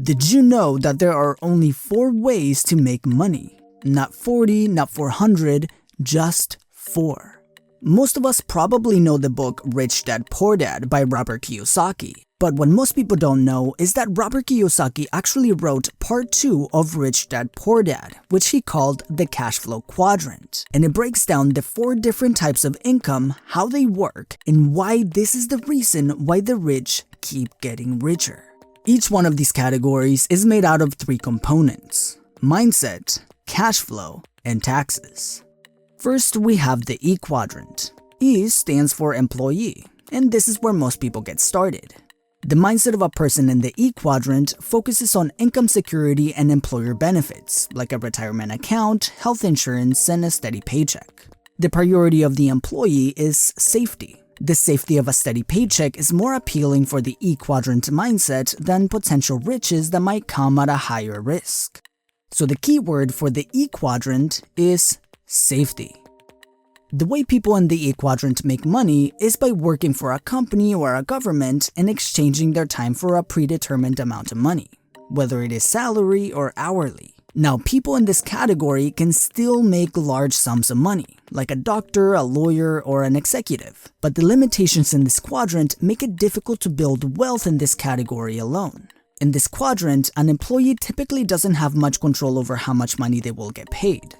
Did you know that there are only 4 ways to make money? Not 40, not 400, just 4. Most of us probably know the book Rich Dad Poor Dad by Robert Kyosaki. But what most people don't know is that Robert Kyosaki actually wrote part 2 of Rich Dad Poor Dad, which he called the Cashflow Quadrant. And it breaks down the 4 different types of income, how they work, and why this is the reason why the rich keep getting richer. Each one of these categories is made out of 3 components: mindset, cash flow, and taxes. First, we have the E quadrant. E stands for employee, and this is where most people get started. The mindset of a person in the E quadrant focuses on income security and employer benefits, like a retirement account, health insurance, and a steady paycheck. The priority of the employee is safety. The safety of a steady paycheck is more appealing for the E quadrant mindset than potential riches that might come at a higher risk. So the key word for the E quadrant is safety. The way people in the E quadrant make money is by working for a company or a government and exchanging their time for a predetermined amount of money, whether it is salary or hourly. Now, people in this category can still make large sums of money, like a doctor, a lawyer, or an executive. But the limitations in this quadrant make it difficult to build wealth in this category alone. In this quadrant, an employee typically doesn't have much control over how much money they will get paid.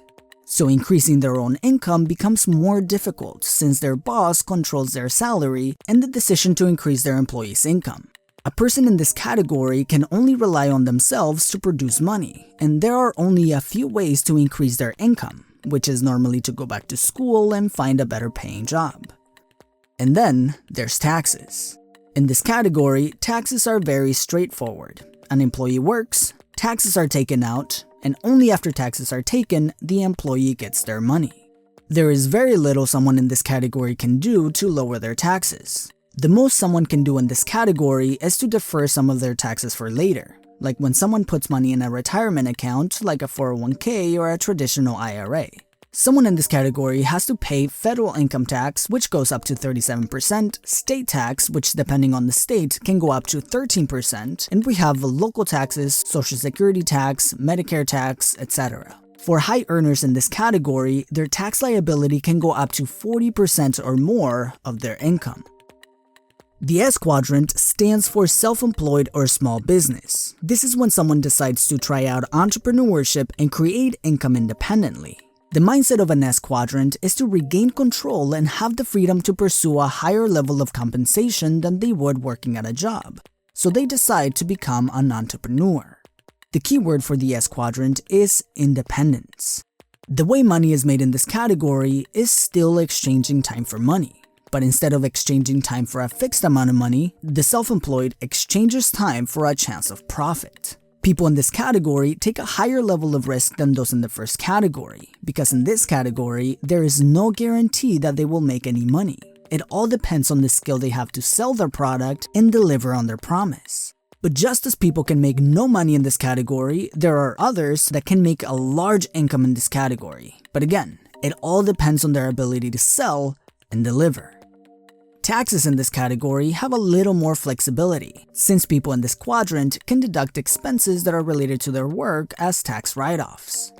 So increasing their own income becomes more difficult since their boss controls their salary and the decision to increase their employees' income. A person in this category can only rely on themselves to produce money, and there are only a few ways to increase their income, which is normally to go back to school and find a better paying job. And then there's taxes. In this category, taxes are very straightforward. An employee works, taxes are taken out, and only after taxes are taken, the employee gets their money. There is very little someone in this category can do to lower their taxes. The most someone can do in this category is to defer some of their taxes for later, like when someone puts money in a retirement account like a 401k or a traditional IRA. Someone in this category has to pay federal income tax, which goes up to 37%, state tax, which depending on the state can go up to 13%, and we have local taxes, social security tax, Medicare tax, etc. For high earners in this category, their tax liability can go up to 40% or more of their income. The S quadrant stands for self-employed or small business. This is when someone decides to try out entrepreneurship and create income independently. The mindset of an S quadrant is to regain control and have the freedom to pursue a higher level of compensation than they would working at a job. So they decide to become an entrepreneur. The key word for the S quadrant is independence. The way money is made in this category is still exchanging time for money. But instead of exchanging time for a fixed amount of money, the self-employed exchanges time for a chance of profit. People in this category take a higher level of risk than those in the first category, because in this category, there is no guarantee that they will make any money. It all depends on the skill they have to sell their product and deliver on their promise. But just as people can make no money in this category, there are others that can make a large income in this category. But again, it all depends on their ability to sell and deliver. Taxes in this category have a little more flexibility, since people in this quadrant can deduct expenses that are related to their work as tax write-offs.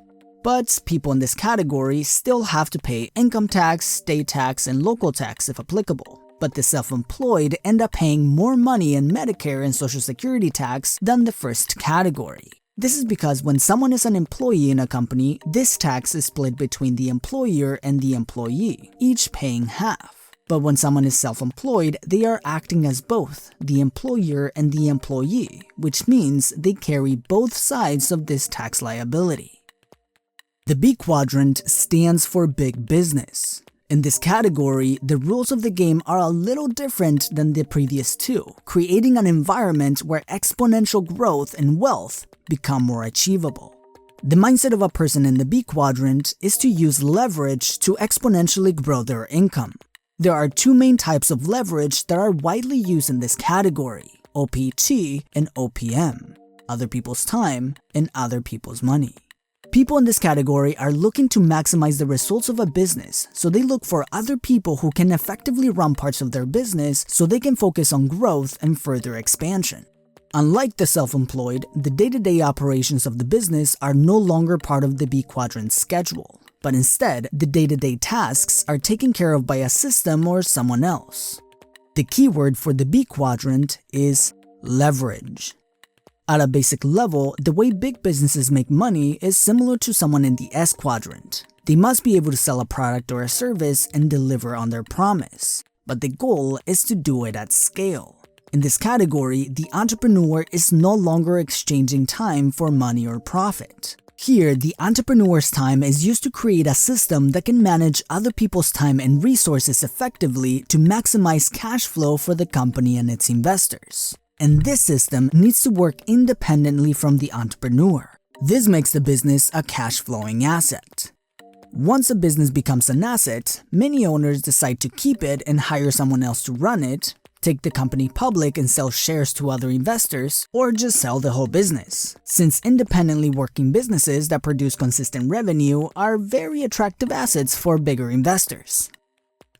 But people in this category still have to pay income tax, state tax, and local tax if applicable. But the self-employed end up paying more money in Medicare and Social Security tax than the first category. This is because when someone is an employee in a company, this tax is split between the employer and the employee, each paying half. But when someone is self-employed, they are acting as both the employer and the employee, which means they carry both sides of this tax liability. The B quadrant stands for big business. In this category, the rules of the game are a little different than the previous 2, creating an environment where exponential growth and wealth become more achievable. The mindset of a person in the B quadrant is to use leverage to exponentially grow their income. There are 2 main types of leverage that are widely used in this category: OPT and OPM, other people's time and other people's money. People in this category are looking to maximize the results of a business, so they look for other people who can effectively run parts of their business so they can focus on growth and further expansion. Unlike the self-employed, the day-to-day operations of the business are no longer part of the B quadrant schedule, but instead, the day-to-day tasks are taken care of by a system or someone else. The keyword for the B quadrant is leverage. At a basic level, the way big businesses make money is similar to someone in the S quadrant. They must be able to sell a product or a service and deliver on their promise, but the goal is to do it at scale. In this category, the entrepreneur is no longer exchanging time for money or profit. Here, the entrepreneur's time is used to create a system that can manage other people's time and resources effectively to maximize cash flow for the company and its investors. And this system needs to work independently from the entrepreneur. This makes the business a cash-flowing asset. Once a business becomes an asset, many owners decide to keep it and hire someone else to run it, take the company public and sell shares to other investors, or just sell the whole business, since independently working businesses that produce consistent revenue are very attractive assets for bigger investors.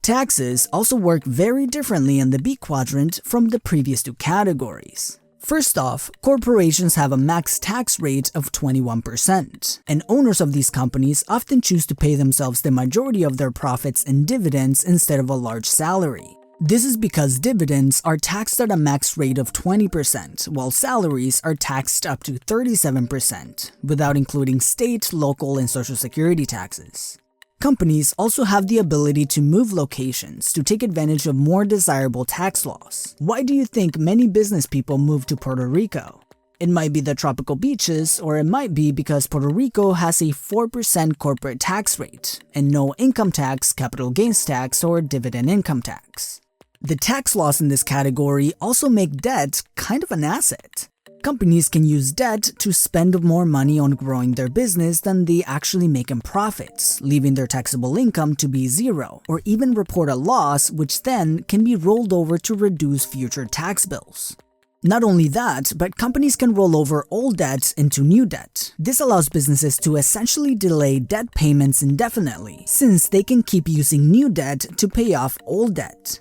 Taxes also work very differently in the B quadrant from the previous two categories. First off, corporations have a max tax rate of 21%, and owners of these companies often choose to pay themselves the majority of their profits in dividends instead of a large salary. This is because dividends are taxed at a max rate of 20%, while salaries are taxed up to 37%, without including state, local, and social security taxes. Companies also have the ability to move locations to take advantage of more desirable tax laws. Why do you think many business people move to Puerto Rico? It might be the tropical beaches, or it might be because Puerto Rico has a 4% corporate tax rate and no income tax, capital gains tax, or dividend income tax. The tax laws in this category also make debt kind of an asset. Companies can use debt to spend more money on growing their business than they actually make in profits, leaving their taxable income to be zero, or even report a loss which then can be rolled over to reduce future tax bills. Not only that, but companies can roll over old debt into new debt. This allows businesses to essentially delay debt payments indefinitely, since they can keep using new debt to pay off old debt.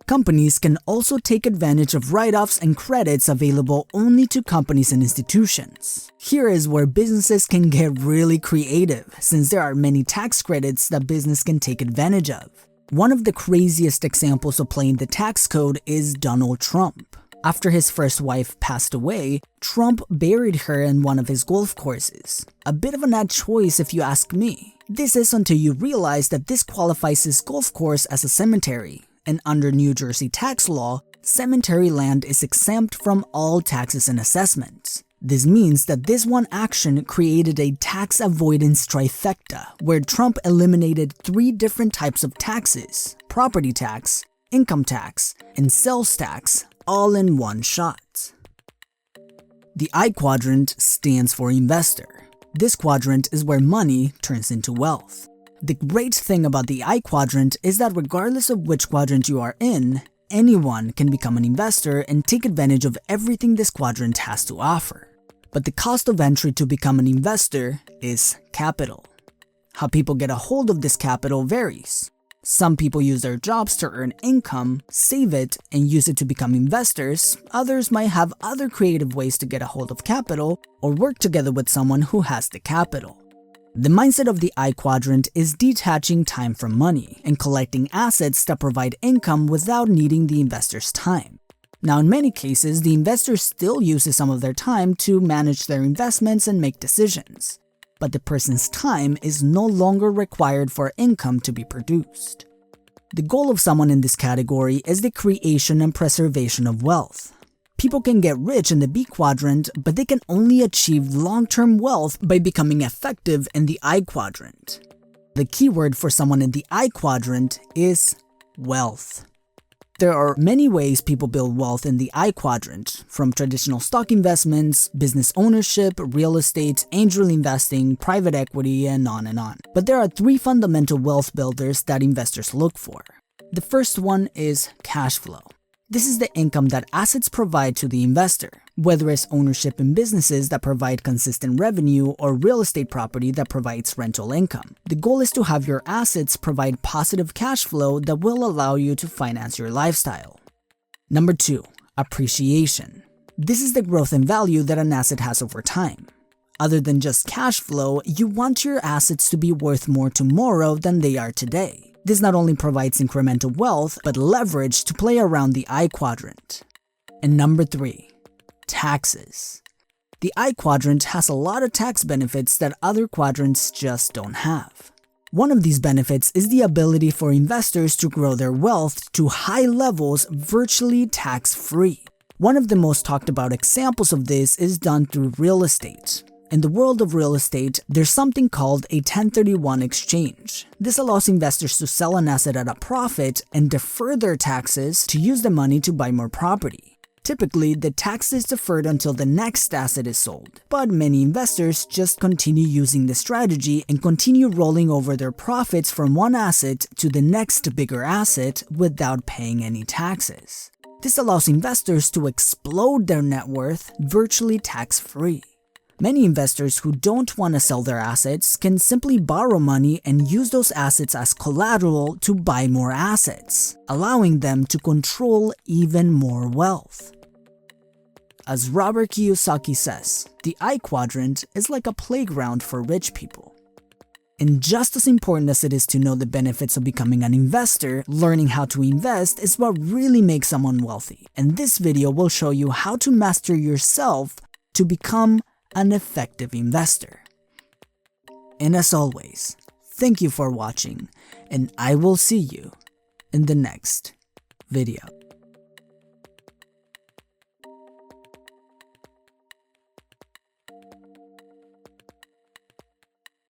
Companies can also take advantage of write-offs and credits available only to companies and institutions. Here is where businesses can get really creative, since there are many tax credits that business can take advantage of. One of the craziest examples of playing the tax code is Donald Trump. After his first wife passed away, Trump buried her in one of his golf courses. A bit of an odd choice if you ask me. This is until you realize that this qualifies his golf course as a cemetery. And under New Jersey tax law, cemetery land is exempt from all taxes and assessments. This means that this one action created a tax avoidance trifecta, where Trump eliminated 3 different types of taxes: property tax, income tax, and sales tax, all in one shot. The I quadrant stands for investor. This quadrant is where money turns into wealth. The great thing about the I quadrant is that regardless of which quadrant you are in, anyone can become an investor and take advantage of everything this quadrant has to offer. But the cost of entry to become an investor is capital. How people get a hold of this capital varies. Some people use their jobs to earn income, save it, and use it to become investors. Others might have other creative ways to get a hold of capital or work together with someone who has the capital. The mindset of the I quadrant is detaching time from money and collecting assets that provide income without needing the investor's time. Now, in many cases, the investor still uses some of their time to manage their investments and make decisions, but the person's time is no longer required for income to be produced. The goal of someone in this category is the creation and preservation of wealth. People can get rich in the B quadrant, but they can only achieve long-term wealth by becoming effective in the I quadrant. The keyword for someone in the I quadrant is wealth. There are many ways people build wealth in the I quadrant, from traditional stock investments, business ownership, real estate, angel investing, private equity, and on and on. But there are 3 fundamental wealth builders that investors look for. The first one is cash flow. This is the income that assets provide to the investor, whether it's ownership in businesses that provide consistent revenue or real estate property that provides rental income. The goal is to have your assets provide positive cash flow that will allow you to finance your lifestyle. Number 2, appreciation. This is the growth in value that an asset has over time. Other than just cash flow, you want your assets to be worth more tomorrow than they are today. This not only provides incremental wealth, but leverage to play around the I quadrant. And number 3, taxes. The I quadrant has a lot of tax benefits that other quadrants just don't have. One of these benefits is the ability for investors to grow their wealth to high levels virtually tax-free. One of the most talked about examples of this is done through real estate. In the world of real estate, there's something called a 1031 exchange. This allows investors to sell an asset at a profit and defer their taxes to use the money to buy more property. Typically, the tax is deferred until the next asset is sold, but many investors just continue using the strategy and continue rolling over their profits from one asset to the next bigger asset without paying any taxes. This allows investors to explode their net worth virtually tax-free. Many investors who don't want to sell their assets can simply borrow money and use those assets as collateral to buy more assets, allowing them to control even more wealth. As Robert Kyosaki says, the I quadrant is like a playground for rich people. And just as important as it is to know the benefits of becoming an investor, learning how to invest is what really makes someone wealthy. And this video will show you how to master yourself to become an effective investor. And as always, thank you for watching, and I will see you in the next video.